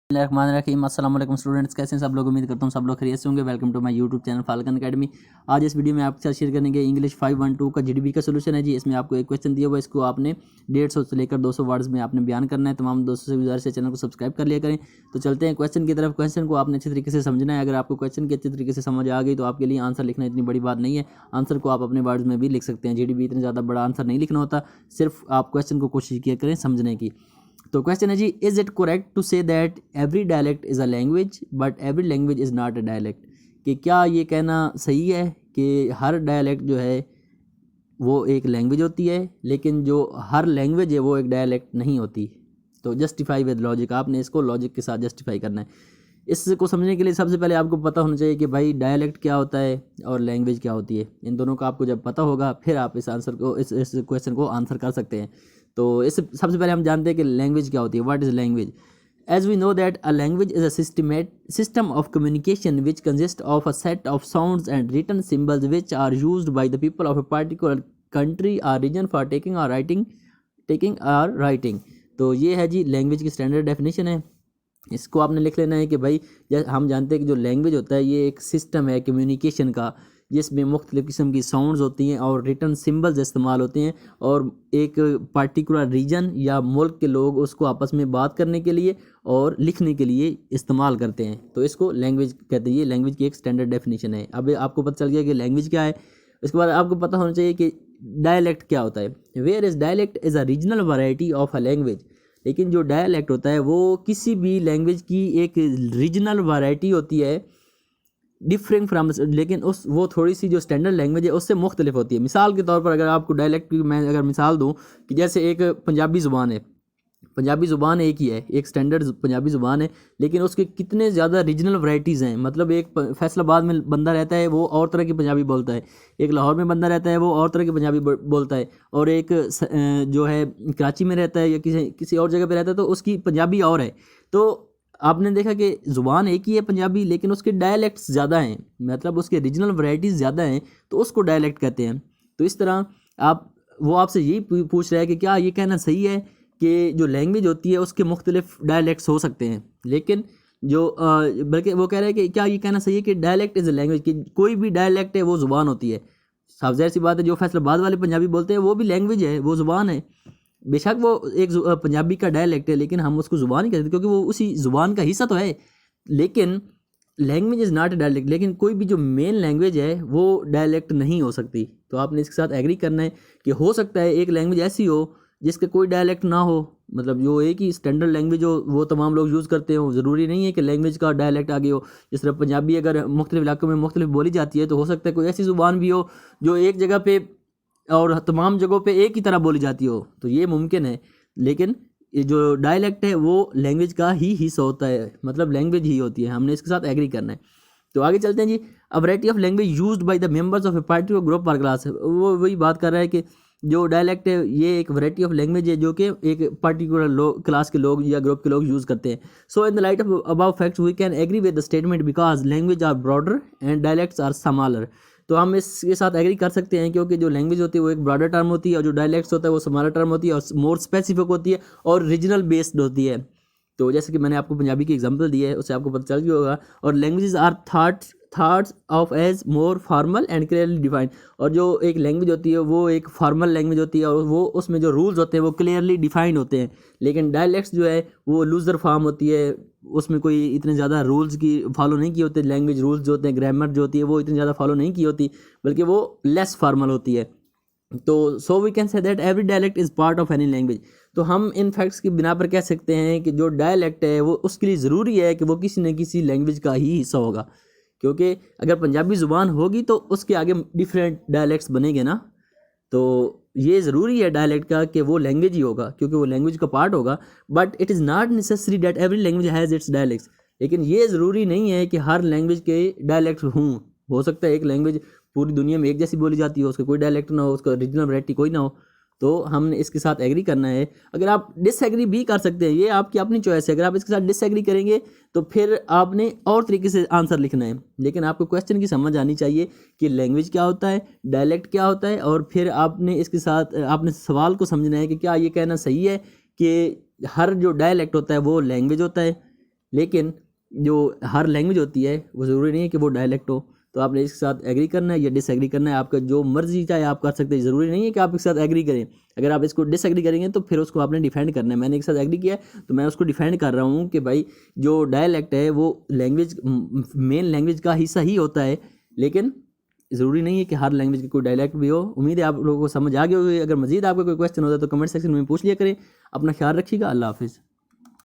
रहीम अस्सलाम वालेकुम स्टूडेंट्स, कैसे हैं सब लोग। उम्मीद करता हूँ सब लोग खैरियत से होंगे। Welcome to my YouTube channel Falcon Academy. आज इस वीडियो में आपके साथ शेयर करेंगे इंग्लिश 512 का जीडीपी का सोल्यूशन है जी। इसमें आपको एक क्वेश्चन दिया हुआ है, इसको आपने 150 से लेकर 200 वर्ड्स में आपने बयान करना है। तमाम दोस्तों से गुजारिश है चैनल को सब्सक्राइब कर लिया करें। तो चलते हैं क्वेश्चन की तरफ। क्वेश्चन को आपने अच्छे तरीके से समझना है। अगर आपको क्वेश्चन की अच्छे तरीके से समझ आ गई तो आपके लिए आंसर लिखना इतनी बड़ी बात नहीं है। आंसर को आप अपने वर्ड्स में भी लिख सकते हैं। जीडीपी इतना ज़्यादा बड़ा आंसर नहीं लिखना होता, सिर्फ आप क्वेश्चन को कोशिश किया करें समझने की। तो क्वेश्चन है जी, is it correct to say that every dialect is a language but every language is not a dialect. कि क्या ये कहना सही है कि हर डायलेक्ट जो है वो एक लैंग्वेज होती है, लेकिन जो हर लैंग्वेज है वो एक डायलेक्ट नहीं होती। तो जस्टिफाई विद लॉजिक, आपने इसको लॉजिक के साथ जस्टिफाई करना है। इसको समझने के लिए सबसे पहले आपको पता होना चाहिए कि भाई डायलेक्ट क्या होता है और लैंग्वेज क्या होती है। इन दोनों का आपको जब पता होगा फिर आप इस आंसर को इस क्वेश्चन को आंसर कर सकते हैं। तो इस सबसे पहले हम जानते हैं कि लैंग्वेज क्या होती है। What is language? As we know that a language is a system of communication which consists of a set of sounds and written symbols which are used by the people of a particular country or region for taking or writing। तो ये है जी language की standard definition है। इसको आपने लिख लेना है कि भाई हम जानते हैं कि जो लैंग्वेज होता है ये एक सिस्टम है कम्युनिकेशन का, जिसमें मुख्तलिफ़ किस्म की साउंड्स होती हैं और रिटन सिंबल्स इस्तेमाल होते हैं, और एक पार्टिकुलर रीजन या मुल्क के लोग उसको आपस में बात करने के लिए और लिखने के लिए इस्तेमाल करते हैं। तो इसको लैंग्वेज कहते हैं। ये लैंग्वेज की एक स्टैंडर्ड डेफिनेशन है। अब आपको पता चल गया कि लैंग्वेज क्या है। इसके बाद आपको पता होना चाहिए कि डायलेक्ट क्या होता है। Where is dialect is a regional variety of a language. लेकिन जो डायलेक्ट होता है वो किसी भी लैंग्वेज की एक रीजनल वैरायटी होती है, डिफरेंट फ्राम, लेकिन वो थोड़ी सी जो स्टैंडर्ड लैंग्वेज है उससे मुख्तलिफ होती है। मिसाल के तौर पर अगर आपको डायलेक्ट की मैं अगर मिसाल दूं कि जैसे एक पंजाबी ज़ुबान है, पंजाबी ज़ुबान एक ही है, एक स्टैंडर्ड पंजाबी ज़ुबान है, लेकिन उसके कितने ज़्यादा रीजनल वैराइटीज़ हैं। मतलब एक फैसलाबाद में बंदा रहता है वो और तरह की पंजाबी बोलता है, एक लाहौर में बंदा रहता है वो और तरह की पंजाबी बोलता है, और एक जो है कराची में रहता है या किसी और जगह पे रहता है तो उसकी पंजाबी और है। तो आपने देखा कि ज़ुबान एक ही है पंजाबी, लेकिन उसके डायलेक्ट्स ज़्यादा हैं, मतलब उसके रीजनल वैराइटीज़ ज़्यादा हैं, तो उसको डायलेक्ट कहते हैं। तो इस तरह वो आपसे यही पूछ रहा है कि क्या ये कहना सही है कि जो लैंग्वेज होती है उसके मुख्तलिफ डायलेक्ट्स हो सकते हैं, लेकिन जो बल्कि वो कह रहे हैं कि क्या ये कहना सही है कि डायलेक्ट इज़ अ लैंग्वेज, कि कोई भी डायलेक्ट है वो ज़ुबान होती है। साफ ज़ाहिर सी बात है, जो फैसलाबाद वाले पंजाबी बोलते हैं वो भी लैंग्वेज है, वो ज़ुबान है। बेशक वो एक पंजाबी का डायलेक्ट है, लेकिन हम उसको ज़ुबान ही कहते हैं क्योंकि वो उसी ज़ुबान का हिस्सा तो है। लेकिन language is not a dialect. लेकिन कोई भी जो मेन लैंग्वेज है वो डायलेक्ट नहीं हो सकती। तो आपने इसके साथ एग्री करना है कि हो सकता है एक लैंग्वेज ऐसी हो जिसका कोई डायलेक्ट ना हो, मतलब जो एक ही स्टैंडर्ड लैंग्वेज हो वो तमाम लोग यूज़ करते हो। ज़रूरी नहीं है कि लैंग्वेज का डायलेक्ट आगे हो। जिस तरह पंजाबी अगर मुख्तलिफ इलाकों में मुख्तलिफ बोली जाती है, तो हो सकता है कोई ऐसी ज़ुबान भी हो जो एक जगह पे और तमाम जगहों पे एक ही तरह बोली जाती हो, तो ये मुमकिन है। लेकिन ये जो डायलेक्ट है वो लैंग्वेज का ही हिस्सा होता है, मतलब लैंग्वेज ही होती है। हमने इसके साथ एग्री करना है। तो आगे चलते हैं जी। A variety of language used by the members of a particular group और क्लास। वो वही बात कर रहा है कि जो डायलेक्ट है ये एक वैरायटी ऑफ लैंग्वेज है जो कि एक पार्टिकुलर क्लास के लोग या ग्रुप के लोग यूज़ करते हैं। So in the light of above facts we can agree with the statement because language are broader and dialects are smaller. तो हम इसके साथ एग्री कर सकते हैं क्योंकि जो लैंग्वेज होती है वो एक ब्रॉडर टर्म होती है और जो डायलेक्ट्स होता है वो स्मॉलर टर्म होती है और मोर स्पेसिफिक होती है और रीजनल बेस्ड होती है। तो जैसे कि मैंने आपको पंजाबी की एग्जांपल दी है उससे आपको पता चल गया होगा। और languages are thoughts of as more formal and clearly defined. और जो एक लैंग्वेज होती है वो एक फॉर्मल लैंग्वेज होती है और वो उसमें जो रूल्स होते हैं वो क्लियरली डिफाइंड होते हैं। लेकिन डायलेक्ट्स जो है वो लूजर फॉर्म होती है, उसमें कोई इतने ज़्यादा रूल्स की फॉलो नहीं किए होते। लैंग्वेज रूल्स जो होते हैं, ग्रामर जो होती है वो इतनी ज़्यादा फॉलो नहीं की होती, बल्कि वो लेस फॉर्मल होती है। तो so we can say that every dialect is part of any language. तो हम इन फैक्ट्स की बिना पर कह सकते हैं कि जो डायलेक्ट है वो उसके लिए ज़रूरी है कि वो किसी न किसी लैंग्वेज का ही हिस्सा होगा, क्योंकि अगर पंजाबी ज़ुबान होगी तो उसके आगे डिफरेंट डायलेक्ट्स बनेंगे ना। तो ये ज़रूरी है डायलेक्ट का कि वो लैंग्वेज ही होगा क्योंकि वो लैंग्वेज का पार्ट होगा। But it is not necessary that every language has its dialects. लेकिन ये ज़रूरी नहीं है कि हर लैंग्वेज के डायलेक्ट्स हों। हो सकता है एक लैंग्वेज पूरी दुनिया में एक जैसी बोली जाती हो, उसका कोई डायलेक्ट ना हो, उसका रीजनल वैरायटी कोई ना हो। तो हमने इसके साथ एग्री करना है। अगर आप डिसएग्री भी कर सकते हैं, ये आपकी अपनी चॉइस है। अगर आप इसके साथ डिसएग्री करेंगे तो फिर आपने और तरीके से आंसर लिखना है। लेकिन आपको क्वेश्चन की समझ आनी चाहिए कि लैंग्वेज क्या होता है, डायलेक्ट क्या होता है, और फिर आपने इसके साथ आपने सवाल को समझना है कि क्या ये कहना सही है कि हर जो डायलेक्ट होता है वो लैंग्वेज होता है, लेकिन जो हर लैंग्वेज होती है वो ज़रूरी नहीं है कि वो डायलेक्ट हो। तो आपने इसके साथ एग्री करना है या डिसएग्री करना है, आपका जो मर्जी चाहे आप कर सकते हैं, ज़रूरी नहीं है कि आप इसके साथ एग्री करें। अगर आप इसको डिसएग्री करेंगे तो फिर उसको आपने डिफेंड करना है। मैंने एक साथ एग्री किया है तो मैं उसको डिफेंड कर रहा हूँ कि भाई जो डायलेक्ट है वो लैंग्वेज मेन लैंग्वेज का हिस्सा ही होता है, लेकिन ज़रूरी नहीं है कि हर लैंग्वेज की कोई डायलेक्ट भी हो। उम्मीद है आप लोगों को समझ आ गई होगी। अगर मजीद आपका कोई क्वेश्चन होता है तो कमेंट सेक्शन में पूछ लिया करें। अपना ख्याल रखिएगा। अल्लाह हाफिज़।